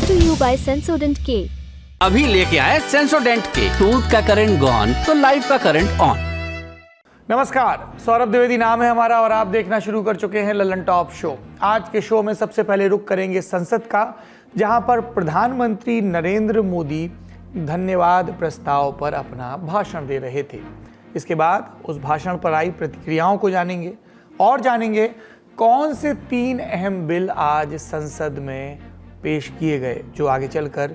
to you by Sensodent K। अभी लेके आए सेंसोडेंट के। टूथ का करंट गॉन तो लाइफ का करंट ऑन। नमस्कार, सौरभ द्विवेदी नाम है हमारा और आप देखना शुरू कर चुके हैं ललन टॉप शो। आज के शो में सबसे पहले रुख करेंगे संसद का, जहां पर प्रधानमंत्री नरेंद्र मोदी धन्यवाद प्रस्ताव पर अपना भाषण दे रहे थे। इसके बाद उस भाषण पर आई प्रतिक्रियाओं को जानेंगे और जानेंगे कौन से 3 अहम बिल आज संसद में पेश किए गए जो आगे चलकर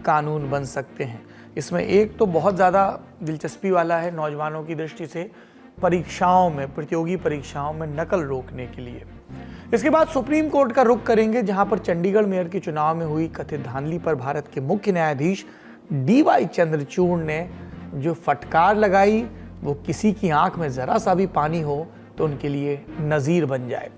कानून बन सकते हैं। इसमें एक तो बहुत ज़्यादा दिलचस्पी वाला है नौजवानों की दृष्टि से, परीक्षाओं में, प्रतियोगी परीक्षाओं में नकल रोकने के लिए। इसके बाद सुप्रीम कोर्ट का रुख करेंगे, जहां पर चंडीगढ़ मेयर के चुनाव में हुई कथित धांधली पर भारत के मुख्य न्यायाधीश DY चंद्रचूड़ ने जो फटकार लगाई वो किसी की आंख में जरा सा भी पानी हो तो उनके लिए नजीर बन जाए।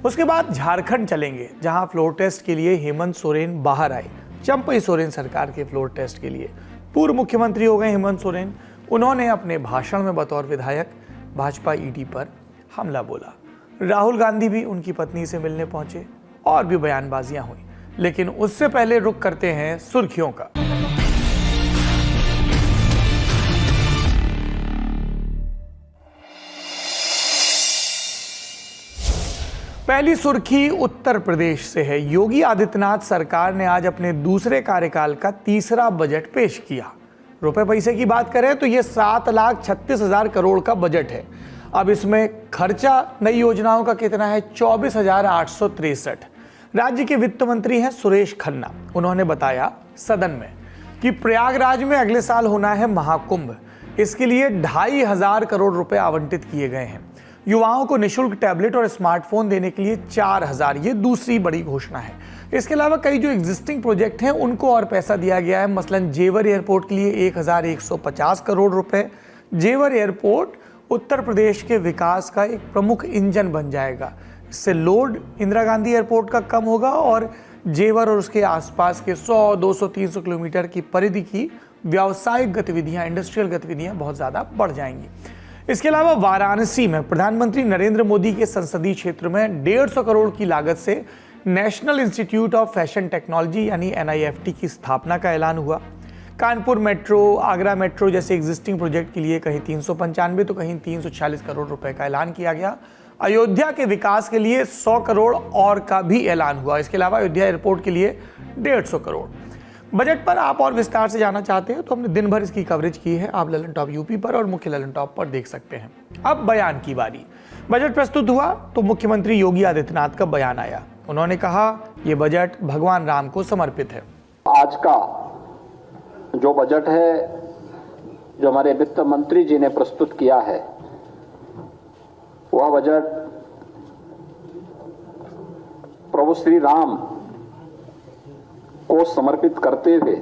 उसके बाद झारखंड चलेंगे, जहां फ्लोर टेस्ट के लिए हेमंत सोरेन बाहर आए। चंपई सोरेन सरकार के फ्लोर टेस्ट के लिए पूर्व मुख्यमंत्री हो गए हेमंत सोरेन। उन्होंने अपने भाषण में बतौर विधायक भाजपा ED पर हमला बोला। राहुल गांधी भी उनकी पत्नी से मिलने पहुंचे और भी बयानबाजियां हुई। लेकिन उससे पहले रुख करते हैं सुर्खियों का। पहली सुर्खी उत्तर प्रदेश से है। योगी आदित्यनाथ सरकार ने आज अपने दूसरे कार्यकाल का तीसरा बजट पेश किया। रुपए पैसे की बात करें तो ये 7,36,000 करोड़ का बजट है। अब इसमें खर्चा नई योजनाओं का कितना है? 24,863। राज्य के वित्त मंत्री हैं सुरेश खन्ना। उन्होंने बताया सदन में कि प्रयागराज में अगले साल होना है महाकुंभ। इसके लिए 2,500 करोड़ रुपए आवंटित किए गए हैं। युवाओं को निःशुल्क टैबलेट और स्मार्टफोन देने के लिए 4,000, ये दूसरी बड़ी घोषणा है। इसके अलावा कई जो एग्जिस्टिंग प्रोजेक्ट हैं उनको और पैसा दिया गया है। मसलन जेवर एयरपोर्ट के लिए 1,150 करोड़ रुपए। जेवर एयरपोर्ट उत्तर प्रदेश के विकास का एक प्रमुख इंजन बन जाएगा। इससे लोड इंदिरा गांधी एयरपोर्ट का कम होगा और जेवर और उसके आसपास के 100, 200, 300 किलोमीटर की परिधि की व्यावसायिक गतिविधियां, इंडस्ट्रियल गतिविधियां बहुत ज़्यादा बढ़ जाएंगी। इसके अलावा वाराणसी में प्रधानमंत्री नरेंद्र मोदी के संसदीय क्षेत्र में 150 करोड़ की लागत से national institute of fashion technology यानी NIFT की स्थापना का ऐलान हुआ। कानपुर मेट्रो, आगरा मेट्रो जैसे एग्जिस्टिंग प्रोजेक्ट के लिए कहीं 395 तो कहीं 340 करोड़ रुपए का ऐलान किया गया। अयोध्या के विकास के लिए 100 करोड़ और का भी ऐलान हुआ। इसके अलावा अयोध्या एयरपोर्ट के लिए 150 करोड़। बजट पर आप और विस्तार से जानना चाहते हैं तो हमने दिन भर इसकी कवरेज की है। आप ललन टॉप UP पर और मुख्य ललन टॉप पर देख सकते हैं। अब बयान की बारी। बजट प्रस्तुत हुआ तो मुख्यमंत्री योगी आदित्यनाथ का बयान आया। उन्होंने कहा यह बजट भगवान राम को समर्पित है। आज का जो बजट है जो हमारे वित्त मंत्री जी ने प्रस्तुत किया है, वह बजट प्रभु श्री राम को समर्पित करते हुए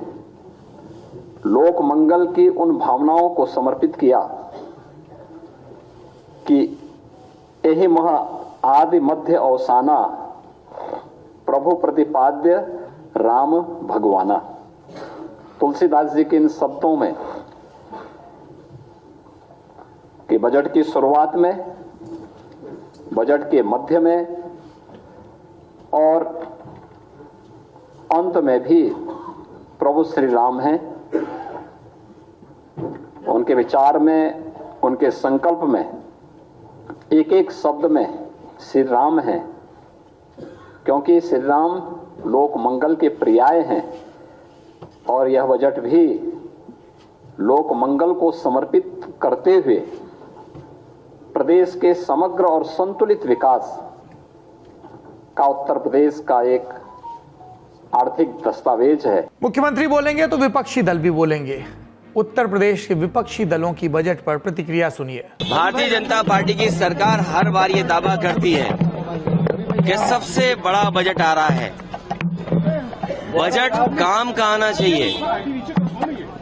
लोक मंगल की उन भावनाओं को समर्पित किया कि यही मह आदि मध्य अवसाना प्रभु प्रतिपाद्य राम भगवाना। तुलसीदास जी के इन शब्दों में कि बजट की शुरुआत में, बजट के मध्य में और अंत में भी प्रभु श्री राम हैं। उनके विचार में, उनके संकल्प में एक एक शब्द में श्री राम हैं, क्योंकि श्री राम लोक मंगल के पर्याय हैं और यह बजट भी लोक मंगल को समर्पित करते हुए प्रदेश के समग्र और संतुलित विकास का उत्तर प्रदेश का एक आर्थिक दस्तावेज है। मुख्यमंत्री बोलेंगे तो विपक्षी दल भी बोलेंगे। उत्तर प्रदेश के विपक्षी दलों की बजट पर प्रतिक्रिया सुनिए। भारतीय जनता पार्टी की सरकार हर बार ये दावा करती है कि सबसे बड़ा बजट आ रहा है। बजट काम का आना चाहिए,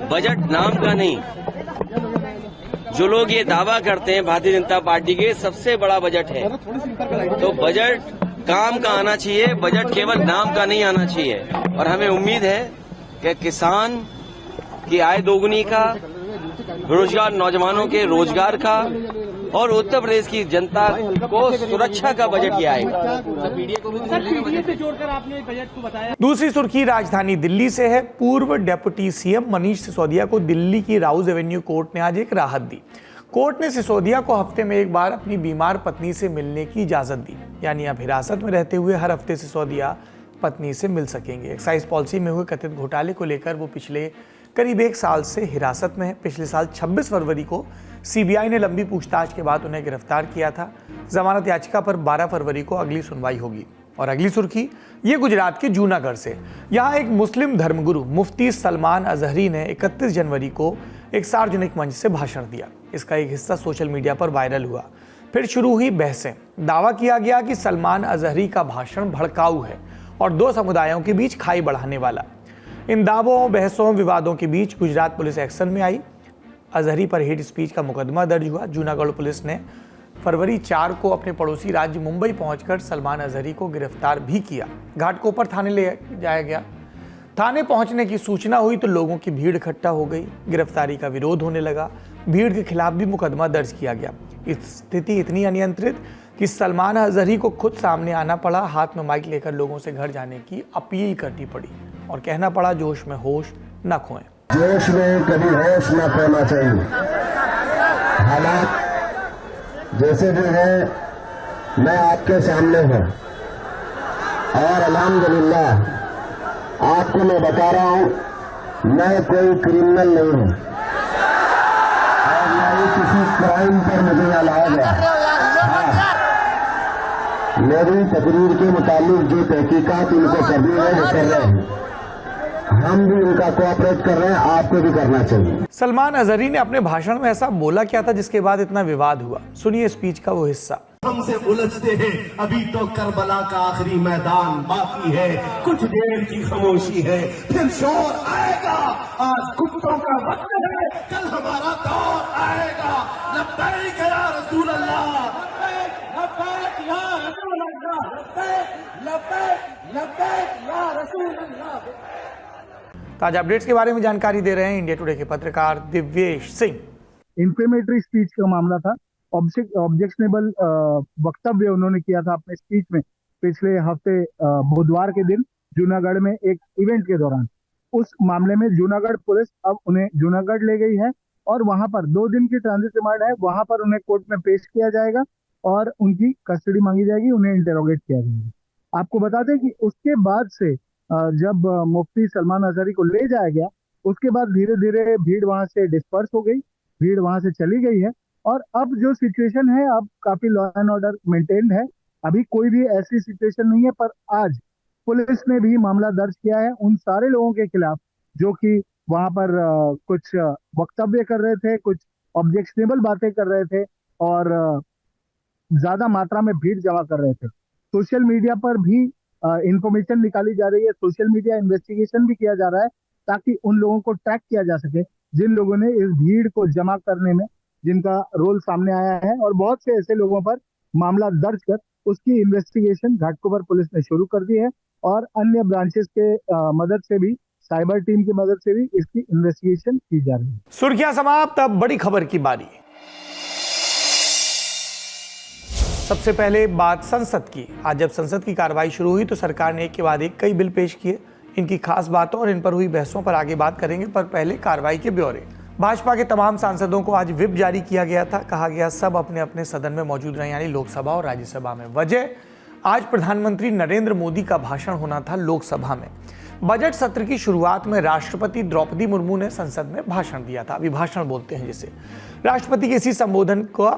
बजट नाम का नहीं। जो लोग ये दावा करते हैं भारतीय जनता पार्टी के सबसे बड़ा बजट है, तो बजट काम का आना चाहिए, बजट केवल नाम का नहीं आना चाहिए। और हमें उम्मीद है कि किसान की आय दोगुनी का, बेरोजगार नौजवानों के रोजगार का, और उत्तर प्रदेश की जनता को सुरक्षा का बजट ये आएगा। दूसरी सुर्खी राजधानी दिल्ली से है। पूर्व डेप्यूटी सीएम मनीष सिसोदिया को दिल्ली की राउज एवेन्यू कोर्ट ने आज एक राहत दी। कोर्ट ने सिसोदिया को हफ्ते में एक बार अपनी बीमार पत्नी से मिलने की इजाजत दी, यानी अब हिरासत में रहते हुए हर हफ्ते सिसोदिया पत्नी से मिल सकेंगे। एक्साइज पॉलिसी में हुए कथित घोटाले को लेकर वो पिछले करीब 1 साल से हिरासत में है। पिछले साल 26 फरवरी को सीबीआई ने लंबी पूछताछ के बाद उन्हें गिरफ्तार किया था। जमानत याचिका पर 12 फरवरी को अगली सुनवाई होगी। और अगली सुर्खी ये गुजरात के जूनागढ़ से। यहाँ एक मुस्लिम धर्मगुरु मुफ्ती सलमान अजहरी ने 31 जनवरी को एक सार्वजनिक मंच से भाषण दिया। इसका एक हिस्सा सोशल मीडिया पर वायरल हुआ। फिर शुरू हुई बहसें। दावा किया गया कि सलमान अजहरी का भाषण भड़काऊ है और 2 समुदायों के बीच खाई बढ़ाने वाला। इन दावों, बहसों, विवादों के बीच गुजरात पुलिस एक्शन में आई। अजहरी पर हेट स्पीच का मुकदमा दर्ज हुआ। जूनागढ़ पुलिस ने फरवरी 4 को अपने पड़ोसी राज्य मुंबई पहुंचकर सलमान अजहरी को गिरफ्तार भी किया। घाटकोपर थाने ले जाया गया। थाने पहुंचने की सूचना हुई तो लोगों की भीड़ इकट्ठा हो गई। गिरफ्तारी का विरोध होने लगा। भीड़ के खिलाफ भी मुकदमा दर्ज किया गया। स्थिति इतनी अनियंत्रित कि सलमान अजहरी को खुद सामने आना पड़ा। हाथ में माइक लेकर लोगों से घर जाने की अपील करनी पड़ी और कहना पड़ा, जोश में होश न खोएं। जोश में कभी होश न खोना चाहिए। हालात जैसे भी है, मैं आपके सामने हूं और अल्हम्दुलिल्लाह आपको मैं बता रहा हूं, मैं कोई क्रिमिनल नहीं हूं और न ही किसी क्राइम पर मुझे यहाँ लाया गया। मेरी तकरीर के मुताबिक जो तहकीकात इनको करनी है वो कर रहे हैं। हम भी उनका कोऑपरेट कर रहे हैं, आपको भी करना चाहिए। सलमान अजहरी ने अपने भाषण में ऐसा बोला क्या था जिसके बाद इतना विवाद हुआ? सुनिए स्पीच का वो हिस्सा। हमसे उलझते हैं, अभी तो करबला का आखिरी मैदान बाकी है, कुछ देर की खामोशी है, फिर शोर आएगा। आज कुत्तों का वक्त है, कल हमारा दौर आएगा। लब्बैक या रसूल अल्लाह, लब्बैक या रसूल अल्लाह, लब्बैक या रसूल अल्लाह। ताजा अपडेट्स के बारे में जानकारी दे रहे हैं इंडिया टुडे के पत्रकार दिव्येश सिंह। इंफ्लेमेटरी स्पीच का मामला था। ऑब्जेक्शनेबल वक्तव्य उन्होंने किया था अपने स्पीच में पिछले हफ्ते बुधवार के दिन जूनागढ़ में एक इवेंट के दौरान। उस मामले में जूनागढ़ पुलिस अब उन्हें जूनागढ़ ले गई है और वहां पर 2 दिन की ट्रांजिट रिमांड है। वहां पर उन्हें कोर्ट में पेश किया जाएगा और उनकी कस्टडी मांगी जाएगी, उन्हें इंटेरोगेट किया जाएगा। आपको बता दें कि उसके बाद से जब मुफ्ती सलमान अजहरी को ले जाया गया, उसके बाद धीरे धीरे भीड़ वहां से डिस्पर्स हो गई, भीड़ वहां से चली गई है और अब जो सिचुएशन है, अब काफी लॉ एंड ऑर्डर मेंटेन्ड है। अभी कोई भी ऐसी सिचुएशन नहीं है। पर आज पुलिस ने भी मामला दर्ज किया है उन सारे लोगों के खिलाफ जो कि वहां पर कुछ वक्तव्य कर रहे थे, कुछ ऑब्जेक्शनेबल बातें कर रहे थे और ज्यादा मात्रा में भीड़ जमा कर रहे थे। सोशल मीडिया पर भी इंफॉर्मेशन निकाली जा रही है, सोशल मीडिया इन्वेस्टिगेशन भी किया जा रहा है ताकि उन लोगों को ट्रैक किया जा सके जिन लोगों ने इस भीड़ को जमा करने में जिनका रोल सामने आया है। और बहुत से ऐसे लोगों पर मामला दर्ज कर उसकी इन्वेस्टिगेशन घाटकोपर पुलिस ने शुरू कर दी है और अन्य ब्रांचेस के मदद से भी, साइबर टीम की मदद से भी इसकी इन्वेस्टिगेशन की जा रही है। सुर्खियां समाप्त, अब बड़ी खबर की बारी। सबसे पहले बात संसद की। आज जब संसद की कार्रवाई शुरू हुई तो सरकार ने एक के बाद एक कई बिल पेश किए। इनकी खास बातों और इन पर हुई बहसों पर आगे बात करेंगे, पर पहले कार्रवाई के ब्यौरे। भाजपा के तमाम सांसदों को आज व्हिप जारी किया गया था। कहा गया सब अपने अपने सदन में मौजूद रहे, यानी लोकसभा और राज्यसभा में। वजह, आज प्रधानमंत्री नरेंद्र मोदी का भाषण होना था लोकसभा में। बजट सत्र की शुरुआत में राष्ट्रपति द्रौपदी मुर्मू ने संसद में भाषण दिया था, अभिभाषण बोलते हैं जिसे। राष्ट्रपति के इसी संबोधन को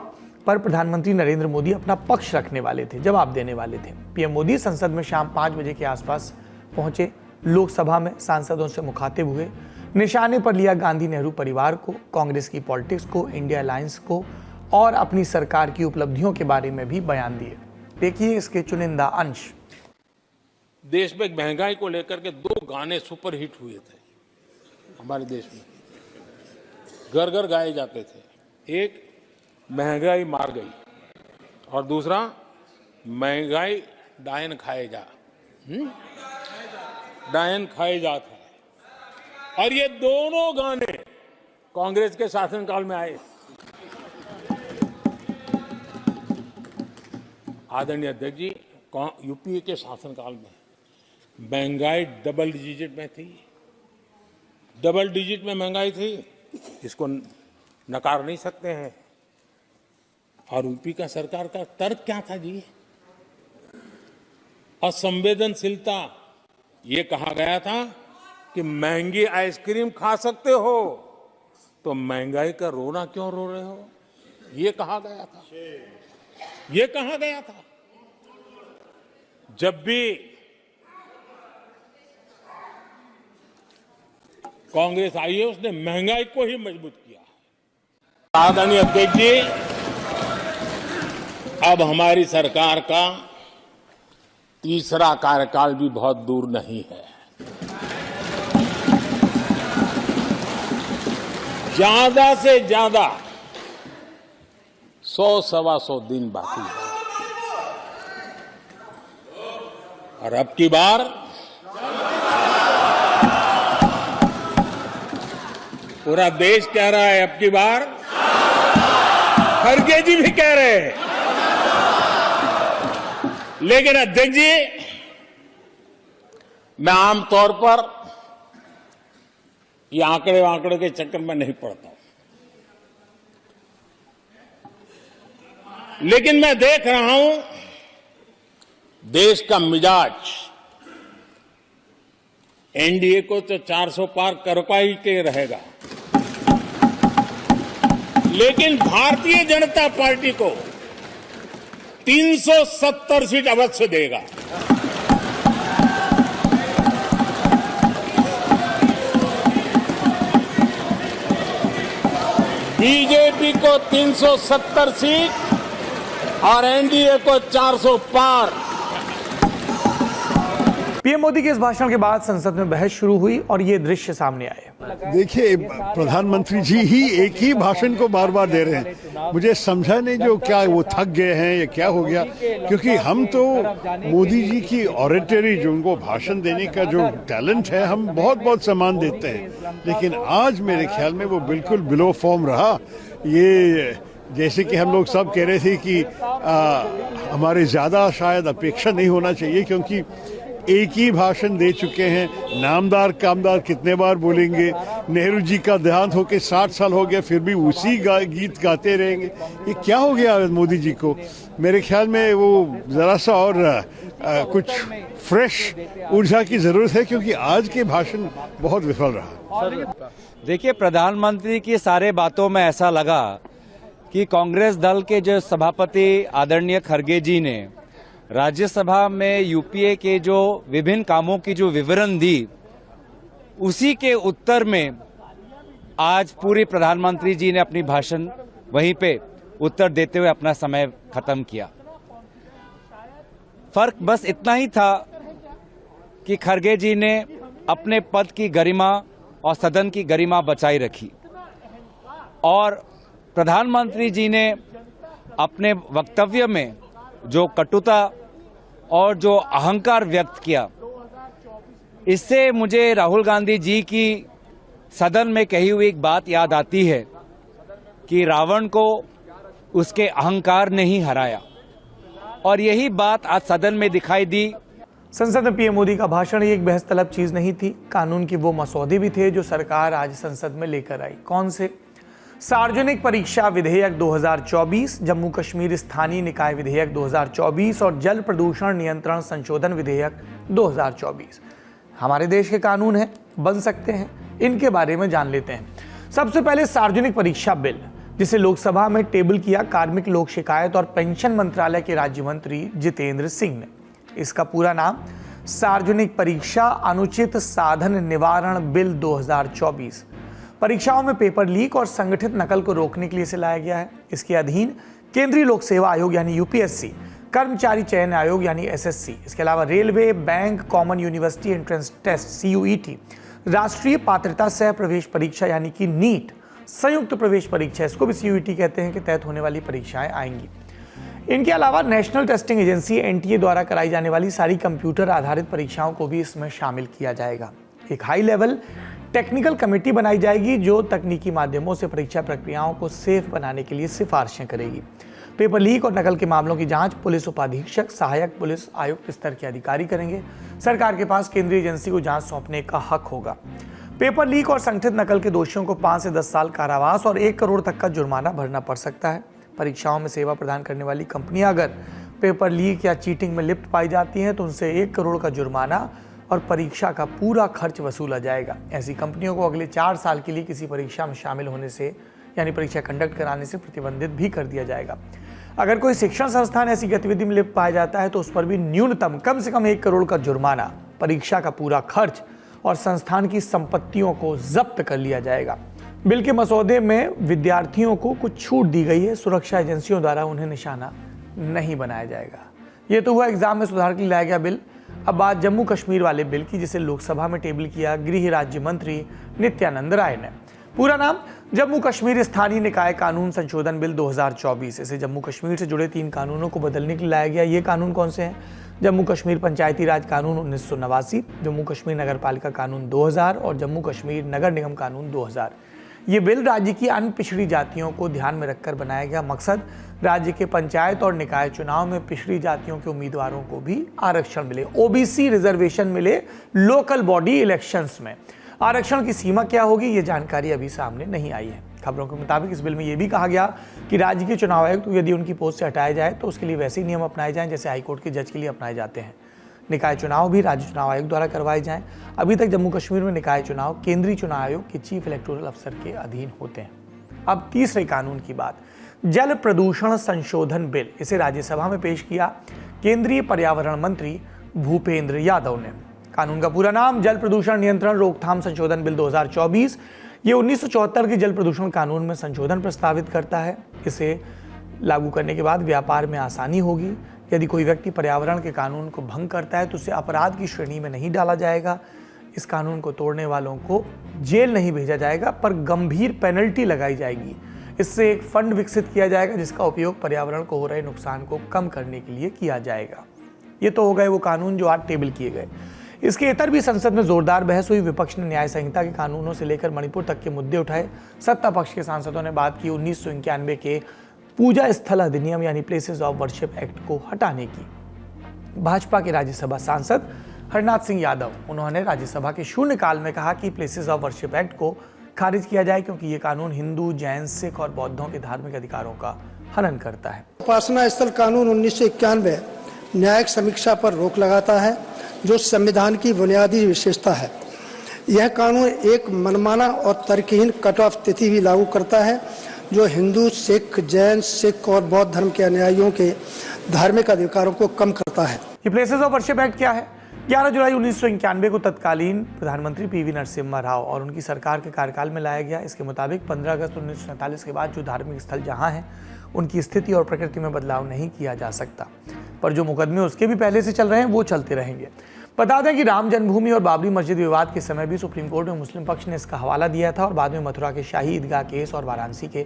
पर प्रधानमंत्री नरेंद्र मोदी अपना पक्ष रखने वाले थे, जवाब देने वाले थे। पीएम मोदी संसद में शाम 5 बजे के आसपास पहुंचे। लोकसभा में सांसदों से मुखातिब हुए। निशाने पर लिया गांधी नेहरू परिवार को, कांग्रेस की पॉलिटिक्स को, इंडिया अलायंस को और अपनी सरकार की उपलब्धियों के बारे में भी बयान दिए। देखिए इसके चुनिंदा अंश। देश में महंगाई को लेकर के 2 गाने सुपर हिट हुए थे हमारे देश में, घर घर गाए जाते थे। एक महंगाई मार गई और दूसरा महंगाई डायन खाए जा, डायन खाए जा था। और ये दोनों गाने कांग्रेस के शासनकाल में आए। आदरणीय अध्यक्ष जी, यूपीए के शासनकाल में महंगाई डबल डिजिट में थी, डबल डिजिट में महंगाई थी, इसको नकार नहीं सकते हैं। और यूपी का सरकार का तर्क क्या था जी? असंवेदनशीलता। ये कहा गया था कि महंगी आइसक्रीम खा सकते हो तो महंगाई का रोना क्यों रो रहे हो, ये कहा गया था, ये कहा गया था। जब भी कांग्रेस आई है उसने महंगाई को ही मजबूत किया। आदरणीय अध्यक्ष जी, अब हमारी सरकार का तीसरा कार्यकाल भी बहुत दूर नहीं है। ज्यादा से ज्यादा 100-125 दिन बाकी है। और अब की बार पूरा देश कह रहा है, अब की बार खड़गे जी भी कह रहे हैं। लेकिन अध्यक्ष जी, मैं आमतौर पर ये आंकड़े के चक्कर में नहीं पड़ता, लेकिन मैं देख रहा हूं देश का मिजाज एनडीए को तो 400 पार कर पाई के रहेगा, लेकिन भारतीय जनता पार्टी को 370 सीट अवश्य देगा। बीजेपी को 370 सीट और एनडीए को 400 पार। पीएम मोदी के इस भाषण के बाद संसद में बहस शुरू हुई और ये दृश्य सामने आए। देखिए, प्रधानमंत्री जी ही एक ही भाषण को बार बार दे रहे हैं। मुझे समझा नहीं जो क्या वो थक गए हैं या क्या हो गया, क्योंकि हम तो मोदी जी की ऑरेटरी, जो उनको भाषण देने का जो टैलेंट है, हम बहुत बहुत सम्मान देते हैं, लेकिन आज मेरे ख्याल में वो बिल्कुल बिलो फॉर्म रहा। ये जैसे कि हम लोग सब कह रहे थे कि हमारे ज्यादा शायद अपेक्षा नहीं होना चाहिए, क्योंकि एक ही भाषण दे चुके हैं। नामदार कामदार कितने बार बोलेंगे? नेहरू जी का देहांत होके 60 साल हो गया, फिर भी उसी गीत गाते रहेंगे। ये क्या हो गया मोदी जी को? मेरे ख्याल में वो जरा सा और कुछ फ्रेश ऊर्जा की जरूरत है, क्योंकि आज के भाषण बहुत विफल रहा। देखिए, प्रधानमंत्री की सारे बातों में ऐसा लगा कि कांग्रेस दल के जो सभापति आदरणीय खड़गे जी ने राज्यसभा में यूपीए के जो विभिन्न कामों की जो विवरण दी, उसी के उत्तर में आज पूरी प्रधानमंत्री जी ने अपनी भाषण वहीं पे उत्तर देते हुए अपना समय खत्म किया। फर्क बस इतना ही था कि खड़गे जी ने अपने पद की गरिमा और सदन की गरिमा बचाई रखी, और प्रधानमंत्री जी ने अपने वक्तव्य में जो कटुता और जो अहंकार व्यक्त किया, इससे मुझे राहुल गांधी जी की सदन में कही हुई एक बात याद आती है कि रावण को उसके अहंकार ने ही हराया, और यही बात आज सदन में दिखाई दी। संसद में पीएम मोदी का भाषण एक बहस तलब चीज नहीं थी। कानून के वो मसौदे भी थे जो सरकार आज संसद में लेकर आई। कौन से? सार्वजनिक परीक्षा विधेयक 2024, जम्मू कश्मीर स्थानीय निकाय विधेयक 2024 और जल प्रदूषण नियंत्रण संशोधन विधेयक 2024 हमारे देश के कानून हैं, बन सकते हैं। इनके बारे में जान लेते हैं। सबसे पहले सार्वजनिक परीक्षा बिल, जिसे लोकसभा में टेबल किया कार्मिक लोक शिकायत और पेंशन मंत्रालय के राज्य मंत्री जितेंद्र सिंह ने। इसका पूरा नाम सार्वजनिक परीक्षा अनुचित साधन निवारण बिल 2024। परीक्षाओं में पेपर लीक और संगठित नकल को रोकने के लिए इसे लाया गया है। इसके अधीन केंद्रीय लोक सेवा आयोग यानी यूपीएससी, कर्मचारी चयन आयोग यानी एसएससी, इसके अलावा railway, bank, common university entrance test CUET, राष्ट्रीय पात्रता सह प्रवेश परीक्षा यानी कि नीट, संयुक्त प्रवेश परीक्षा, इसको भी सीयूईटी कहते हैं, के तहत होने वाली परीक्षाएं आएंगी। इनके अलावा नेशनल टेस्टिंग एजेंसी एनटीए द्वारा कराई जाने वाली सारी कंप्यूटर आधारित परीक्षाओं को भी इसमें शामिल किया जाएगा। एक हाई लेवल टेक्निकल कमेटी बनाई जाएगी जो तकनीकी माध्यमों से परीक्षा प्रक्रियाओं को सेफ बनाने के लिए सिफारिशें करेगी। पेपर लीक और नकल के मामलों की जांच पुलिस उपाधीक्षक, सहायक पुलिस आयुक्त स्तर के अधिकारी करेंगे। सरकार के पास केंद्रीय एजेंसी को जांच सौंपने का हक होगा। पेपर लीक और संगठित नकल के दोषियों को 5 से 10 साल कारावास और 1 करोड़ तक का जुर्माना भरना पड़ सकता है। परीक्षाओं में सेवा प्रदान करने वाली कंपनियां अगर पेपर लीक या चीटिंग में लिप्त पाई जाती हैं तो उनसे 1 करोड़ का जुर्माना और परीक्षा का पूरा खर्च वसूला जाएगा। ऐसी कंपनियों को अगले 4 साल के लिए किसी परीक्षा में शामिल होने से यानी परीक्षा कंडक्ट कराने से प्रतिबंधित भी कर दिया जाएगा। अगर कोई शिक्षण संस्थान ऐसी गतिविधि में लिप्त पाया जाता है तो उस पर भी न्यूनतम कम से कम 1 करोड़ का जुर्माना, परीक्षा का पूरा खर्च और संस्थान की संपत्तियों को जब्त कर लिया जाएगा। बिल के मसौदे में विद्यार्थियों को कुछ छूट दी गई है। सुरक्षा एजेंसियों द्वारा उन्हें निशाना नहीं बनाया जाएगा। ये तो हुआ एग्जाम में सुधार के लिए लाया गया बिल। अब बात जम्मू कश्मीर वाले बिल की, जिसे लोकसभा में टेबल किया गृह राज्य मंत्री नित्यानंद राय ने। पूरा नाम जम्मू कश्मीर स्थानीय निकाय कानून संशोधन बिल 2024। इसे जम्मू कश्मीर से जुड़े 3 कानूनों को बदलने के लिए लाया गया। ये कानून कौन से हैं? जम्मू कश्मीर पंचायती राज कानून 1989, जम्मू कश्मीर नगर पालिका कानून 2000 और जम्मू कश्मीर नगर निगम कानून 2000। ये बिल राज्य की अन्य पिछड़ी जातियों को ध्यान में रखकर बनाया गया। मकसद राज्य के पंचायत और निकाय चुनाव में पिछड़ी जातियों के उम्मीदवारों को भी आरक्षण मिले, ओबीसी रिजर्वेशन मिले लोकल बॉडी इलेक्शंस में। आरक्षण की सीमा क्या होगी, ये जानकारी अभी सामने नहीं आई है। खबरों के मुताबिक इस बिल में यह भी कहा गया कि राज्य के चुनाव आयुक्त यदि उनकी पोस्ट से हटाया जाए तो उसके लिए वैसे ही नियम अपनाए जाएं जैसे हाईकोर्ट के जज के लिए अपनाए जाते हैं। निकाय चुनाव भी राज्य चुनाव आयोग द्वारा करवाए जाएं। अभी तक जम्मू कश्मीर में निकाय चुनाव केंद्रीय चुनाव आयोग के चीफ इलेक्टोरल अफसर के अधीन होते हैं। अब तीसरे कानून की बात, जल प्रदूषण संशोधन बिल। इसे राज्यसभा में पेश किया केंद्रीय पर्यावरण मंत्री भूपेंद्र यादव ने। कानून का पूरा नाम जल प्रदूषण नियंत्रण रोकथाम संशोधन बिल 2024। ये 1974 के जल प्रदूषण कानून में संशोधन प्रस्तावित करता है। इसे लागू करने के बाद व्यापार में आसानी होगी। यदि कोई व्यक्ति पर्यावरण के कानून को भंग करता है तो उसे अपराध की श्रेणी में नहीं डाला जाएगा। इस कानून को तोड़ने वालों को जेल नहीं भेजा जाएगा पर गंभीर पेनल्टी लगाई जाएगी। इससे एक फंड विकसित किया जाएगा जिसका उपयोग पर्यावरण को हो रहे नुकसान को कम करने के लिए किया जाएगा। ये तो हो गए वो कानून जो आज टेबल किए गए। इसके इतर भी संसद में जोरदार बहस हुई। विपक्ष ने न्याय संहिता के कानूनों से लेकर मणिपुर तक के मुद्दे उठाए। सत्ता पक्ष के सांसदों ने बात की 1991 के पूजा स्थल अधिनियम यानी प्लेसेस ऑफ वर्शिप एक्ट को हटाने की। भाजपा के राज्यसभा सांसद हरनाथ सिंह यादव, उन्होंने राज्यसभा के शून्यकाल में कहा कि प्लेसेस ऑफ वर्शिप एक्ट को खारिज किया जाए क्योंकि ये कानून हिंदू, जैन, सिख और बौद्धों के धार्मिक अधिकारों का हनन करता है। उपासना स्थल कानून 1991 न्यायिक समीक्षा पर रोक लगाता है जो संविधान की बुनियादी विशेषता है। यह कानून एक मनमाना और तर्कहीन कट ऑफ तिथि भी लागू करता है जो हिंदू, सिख, जैन, सिख और बौद्ध धर्म के अनुयायियों के धार्मिक अधिकारों को कम करता है। ये प्लेसेस ऑफ वर्शिप एक्ट क्या है? 11 जुलाई 1991 को तत्कालीन प्रधानमंत्री पीवी नरसिम्हा राव और उनकी सरकार के कार्यकाल में लाया गया। इसके मुताबिक 15 अगस्त 1947 के बाद जो धार्मिक स्थल जहां हैं उनकी स्थिति और प्रकृति में बदलाव नहीं किया जा सकता, पर जो मुकदमे उसके भी पहले से चल रहे हैं वो चलते रहेंगे। बता दें कि राम जन्मभूमि और बाबरी मस्जिद विवाद के समय भी सुप्रीम कोर्ट में मुस्लिम पक्ष ने इसका हवाला दिया था और बाद में मथुरा के शाही ईदगाह केस और वाराणसी के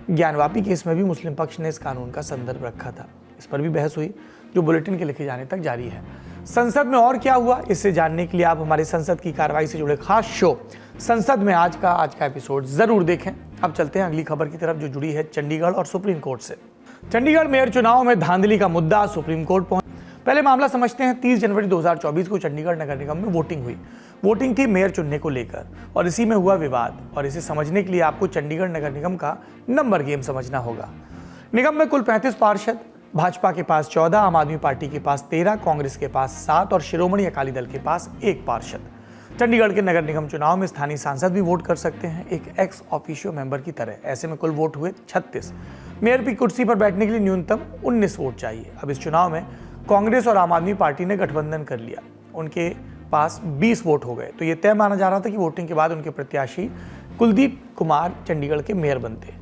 ज्ञानवापी केस में भी मुस्लिम पक्ष ने इस कानून का संदर्भ रखा था। इस पर भी बहस हुई जो बुलेटिन के लिखे जाने तक जारी है। संसद में और क्या हुआ, इससे जानने के लिए आप हमारे संसद की कार्रवाई से जुड़े खास शो संसद में आज का एपिसोड जरूर देखें। अब चलते हैं अगली खबर की तरफ जो जुड़ी है चंडीगढ़ और सुप्रीम कोर्ट से। चंडीगढ़ मेयर चुनाव में धांधली का मुद्दा सुप्रीम कोर्ट पहुंचा। पहले मामला समझते हैं। 30 जनवरी 2024 को चंडीगढ़ नगर निगम में वोटिंग हुई। वोटिंग थी मेयर चुनने को लेकर और इसी में हुआ विवाद, और इसे समझने के लिए आपको चंडीगढ़ नगर निगम का नंबर गेम समझना होगा। निगम में कुल 35 पार्षद, भाजपा के पास 14, आम आदमी पार्टी के पास 13, कांग्रेस के पास 7 और शिरोमणि अकाली दल के पास 1 पार्षद। चंडीगढ़ के नगर निगम चुनाव में स्थानीय सांसद भी वोट कर सकते हैं एक एक्स ऑफिशियो मेंबर की तरह। ऐसे में कुल वोट हुए 36। मेयर की कुर्सी पर बैठने के लिए न्यूनतम 19 वोट चाहिए। अब इस चुनाव में कांग्रेस और आम आदमी पार्टी ने गठबंधन कर लिया, उनके पास 20 वोट हो गए, तो ये तय माना जा रहा था कि वोटिंग के बाद उनके प्रत्याशी कुलदीप कुमार चंडीगढ़ के मेयर बनते।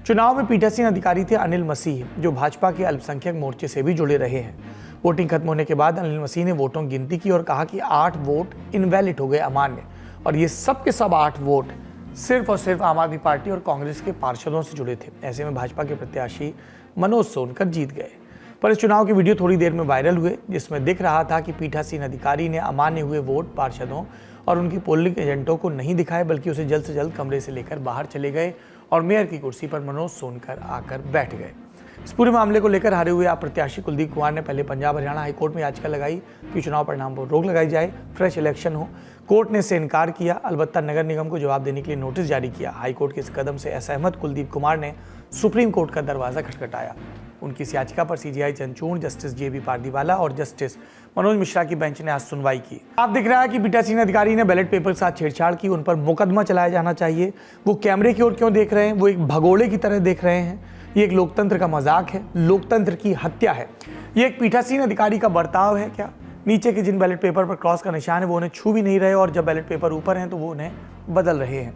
चुनाव में पीठासीन अधिकारी थे अनिल मसीह, जो भाजपा के अल्पसंख्यक मोर्चे से भी जुड़े रहे हैं। वोटिंग खत्म होने के बाद अनिल मसीह ने वोटों की गिनती की और कहा कि 8 वोट इनवैलिड हो गए, अमान्य, और ये सब के सब 8 वोट सिर्फ और सिर्फ आम आदमी पार्टी और कांग्रेस के पार्षदों से जुड़े थे। ऐसे में भाजपा के प्रत्याशी मनोज सोनकर जीत गए। पर इस चुनाव की वीडियो थोड़ी देर में वायरल हुए, जिसमें दिख रहा था कि पीठासीन अधिकारी ने अमान्य हुए वोट पार्षदों और उनकी पोलिंग एजेंटों को नहीं दिखाए, बल्कि उसे जल्द से जल्द कमरे से लेकर बाहर चले गए और मेयर की कुर्सी पर मनोज सोनकर आकर बैठ गए। इस पूरे मामले को लेकर हारे हुए प्रत्याशी कुलदीप कुमार ने पहले पंजाब हरियाणा हाईकोर्ट में याचिका लगाई कि चुनाव परिणाम पर रोक लगाई जाए, फ्रेश इलेक्शन हो। कोर्ट ने इससे इनकार किया। अलबत्ता नगर निगम को जवाब देने के लिए नोटिस जारी किया। हाईकोर्ट के इस कदम से असहमत कुलदीप कुमार ने सुप्रीम कोर्ट का दरवाजा खटखटाया। उनकी इस याचिका पर सीजीआई चंद्रचूड़, जस्टिस जेबी पारदीवाला और जस्टिस मनोज मिश्रा की बेंच ने आज सुनवाई की। आप दिख रहा है कि पीठासीन अधिकारी ने बैलेट पेपर के साथ छेड़छाड़ की, उन पर मुकदमा चलाया जाना चाहिए। वो कैमरे की ओर क्यों देख रहे हैं? वो एक भगोड़े की तरह देख रहे हैं। ये एक लोकतंत्र का मजाक है, लोकतंत्र की हत्या है। ये एक पीठासीन अधिकारी का बर्ताव है क्या? नीचे के जिन बैलेट पेपर पर क्रॉस का निशान है वो उन्हें छू भी नहीं रहे, और जब बैलेट पेपर ऊपर हैं तो वो उन्हें बदल रहे हैं।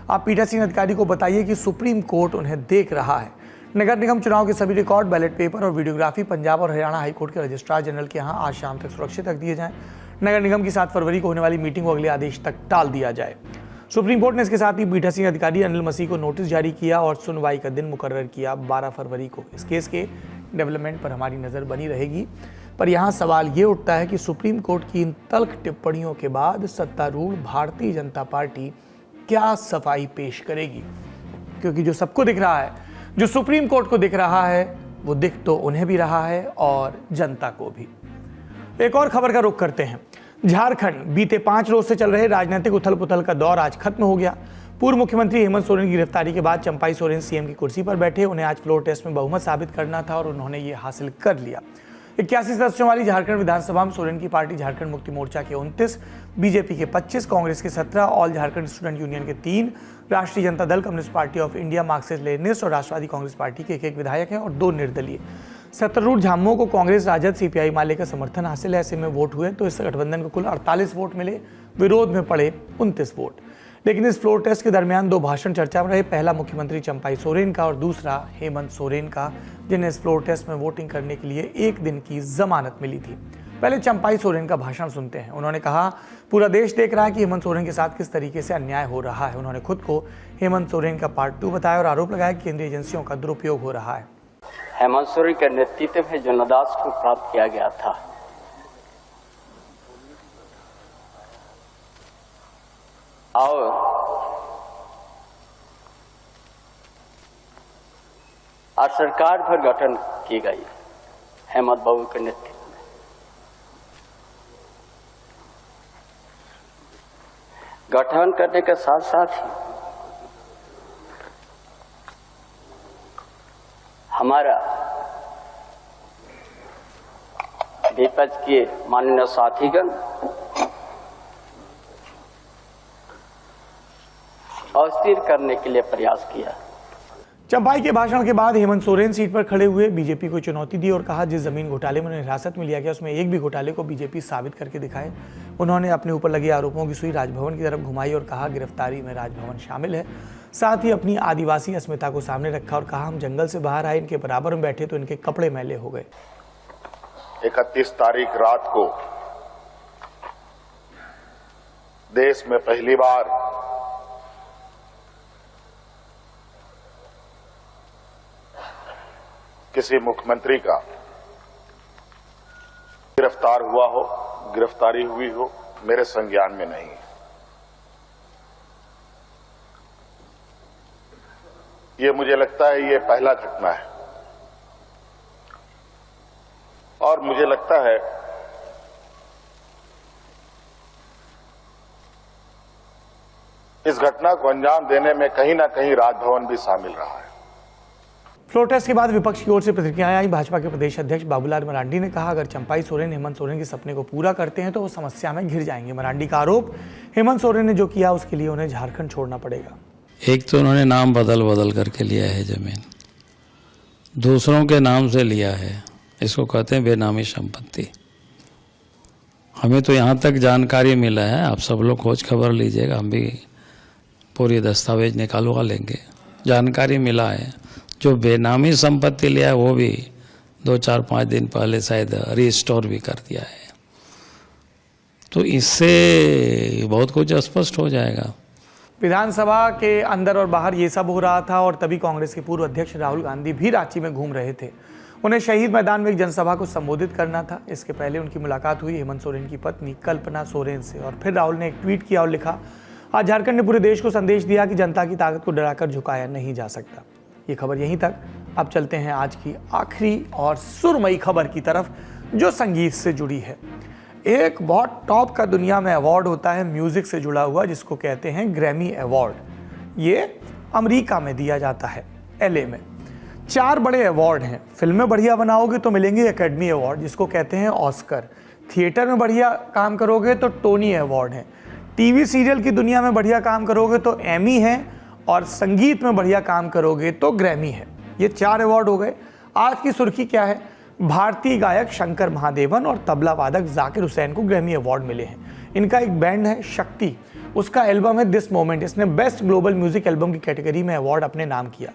आप पीठासीन अधिकारी को बताइए कि सुप्रीम कोर्ट उन्हें देख रहा है। नगर निगम चुनाव के सभी रिकॉर्ड, बैलेट पेपर और वीडियोग्राफी पंजाब और हरियाणा हाईकोर्ट के रजिस्ट्रार जनरल के यहाँ आज शाम तक सुरक्षित रख दिए जाएं। नगर निगम की 7 फरवरी को होने वाली मीटिंग को अगले आदेश तक टाल दिया जाए। सुप्रीम कोर्ट ने इसके साथ ही पीठासीन अधिकारी अनिल मसीह को नोटिस जारी किया और सुनवाई का दिन मुकर्रर किया 12 फरवरी को। इस केस के डेवलपमेंट पर हमारी नज़र बनी रहेगी। पर यहाँ सवाल ये उठता है कि सुप्रीम कोर्ट की इन तल्ख टिप्पणियों के बाद सत्तारूढ़ भारतीय जनता पार्टी क्या सफाई पेश करेगी? क्योंकि जो सबको दिख रहा है, जो सुप्रीम कोर्ट को दिख रहा है, वो दिख तो उन्हें भी रहा है और जनता को भी। एक और खबर का रुख करते हैं। झारखंड, बीते 5 रोज से चल रहे राजनीतिक उथल पुथल का दौर आज खत्म हो गया। पूर्व मुख्यमंत्री हेमंत सोरेन की गिरफ्तारी के बाद चंपाई सोरेन सीएम की कुर्सी पर बैठे। उन्हें आज फ्लोर टेस्ट में बहुमत साबित करना था और उन्होंने ये हासिल कर लिया। 81 सदस्यों वाली झारखंड विधानसभा में सोरेन की पार्टी झारखंड मुक्ति मोर्चा के 29, बीजेपी के 25, कांग्रेस के 17, ऑल झारखंड स्टूडेंट यूनियन के 3, राष्ट्रीय Janata Dal, communist party of India, Marxist Leninist और राष्ट्रवादी कांग्रेस पार्टी के 1-1 विधायक हैं और 2 निर्दलीय। सत्तारूढ़ झामुमो को कांग्रेस, राजद, सीपीआई माले का समर्थन हासिल है। ऐसे में वोट हुए तो इस गठबंधन को कुल 48 वोट मिले, विरोध में पड़े 29 वोट। लेकिन इस फ्लोर टेस्ट के दरमियान 2 भाषण चर्चा में रहे। पहला मुख्यमंत्री चंपाई सोरेन का और दूसरा हेमंत सोरेन का, जिन्हें इस फ्लोर टेस्ट में वोटिंग करने के लिए 1 दिन की जमानत मिली थी। पहले चंपाई सोरेन का भाषण सुनते हैं। उन्होंने कहा, पूरा देश देख रहा है कि हेमंत सोरेन के साथ किस तरीके से अन्याय हो रहा है। उन्होंने खुद को हेमंत सोरेन का पार्ट 2 बताया और आरोप लगाया कि केंद्रीय एजेंसियों का दुरुपयोग हो रहा है। हेमंत सोरेन के नेतृत्व में जो नदास को प्राप्त किया गया था, और आज सरकार पर गठन की गई हेमंत बाबू के नेतृत्व में। गठन करने के साथ साथ ही हमारा विपक्ष के माननीय साथीगण अस्थिर करने के लिए प्रयास किया। चंपाई के भाषण के बाद हेमंत सोरेन सीट पर खड़े हुए, बीजेपी को चुनौती दी और कहा, जिस जमीन घोटाले में उन्हें हिरासत में लिया गया उसमें एक भी घोटाले को बीजेपी साबित करके दिखाए। उन्होंने अपने ऊपर लगे आरोपों की सुई राजभवन की तरफ घुमाई और कहा, गिरफ्तारी में राजभवन शामिल है। साथ ही अपनी आदिवासी अस्मिता को सामने रखा और कहा, हम जंगल से बाहर आए, इनके बराबर में बैठे तो इनके कपड़े मैले हो गए। 31 तारीख रात को देश में पहली बार किसी मुख्यमंत्री का गिरफ्तार हुआ हो, गिरफ्तारी हुई हो, मेरे संज्ञान में नहीं। ये मुझे लगता है ये पहला घटना है और मुझे लगता है इस घटना को अंजाम देने में कहीं ना कहीं राजभवन भी शामिल रहा है। फ्लोर टेस्ट के बाद विपक्ष की ओर से प्रतिक्रियाएं आई। भाजपा के प्रदेश अध्यक्ष बाबूलाल मरांडी ने कहा, अगर चंपाई सोरेन हेमंत सोरेन के सपने को पूरा करते हैं तो वो समस्या में घिर जाएंगे। मरांडी का आरोप, हेमंत सोरेन ने जो किया उसके लिए उन्हें झारखंड छोड़ना पड़ेगा। एक तो उन्होंने नाम बदल करके लिया है जमीन, दूसरों के नाम से लिया है, इसको कहते हैं बेनामी संपत्ति। हमें तो यहाँ तक जानकारी मिला है, आप सब लोग खोज खबर लीजिएगा, हम भी पूरी दस्तावेज निकालवा लेंगे। जानकारी मिला है जो बेनामी संपत्ति लिया है वो भी 2-4-5 दिन पहले शायद रिस्टोर भी कर दिया है। तो इससे बहुत कुछ स्पष्ट हो जाएगा। विधानसभा के अंदर और बाहर ये सब हो रहा था और तभी कांग्रेस के पूर्व अध्यक्ष राहुल गांधी भी रांची में घूम रहे थे। उन्हें शहीद मैदान में एक जनसभा को संबोधित करना था। इसके पहले उनकी मुलाकात हुई हेमंत सोरेन की पत्नी कल्पना सोरेन से और फिर राहुल ने एक ट्वीट किया और लिखा, आज झारखंड ने पूरे देश को संदेश दिया कि जनता की ताकत को डराकर झुकाया नहीं जा सकता। ये खबर यहीं तक। अब चलते हैं आज की आखिरी और सुरमई खबर की तरफ, जो संगीत से जुड़ी है। एक बहुत टॉप का दुनिया में अवार्ड होता है म्यूजिक से जुड़ा हुआ, जिसको कहते हैं ग्रैमी अवार्ड। ये अमेरिका में दिया जाता है, LA में। 4 बड़े अवार्ड हैं। फिल्म में बढ़िया बनाओगे तो मिलेंगे एकेडमी अवार्ड, जिसको कहते हैं ऑस्कर। थिएटर में बढ़िया काम करोगे तो टोनी अवार्ड है। टीवी सीरियल की दुनिया में बढ़िया काम करोगे तो एमी है, और संगीत में बढ़िया काम करोगे तो ग्रैमी है। ये 4 अवार्ड हो गए। आज की सुर्खी क्या है? भारतीय गायक शंकर महादेवन और तबला वादक जाकिर हुसैन को ग्रैमी अवार्ड मिले हैं। इनका एक बैंड है शक्ति, उसका एल्बम है दिस मोमेंट। इसने बेस्ट ग्लोबल म्यूजिक एल्बम की कैटेगरी में अवार्ड अपने नाम किया।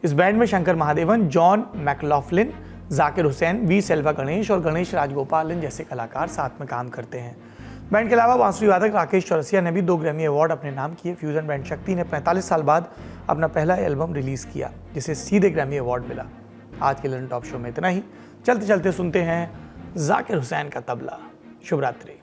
इस बैंड में शंकर महादेवन, जॉन मैकलॉफ्लिन, जाकिर हुसैन, वी सेल्वा गणेश और गणेश राजगोपालन जैसे कलाकार साथ में काम करते हैं। बैंड के अलावा बांसुरी वादक राकेश चौरसिया ने भी 2 ग्रैमी अवार्ड अपने नाम किए। फ्यूजन बैंड शक्ति ने 45 साल बाद अपना पहला एल्बम रिलीज किया, जिसे सीधे ग्रैमी अवार्ड मिला। आज के लंडन टॉप शो में इतना ही। चलते चलते सुनते हैं जाकिर हुसैन का तबला। शुभ रात्रि।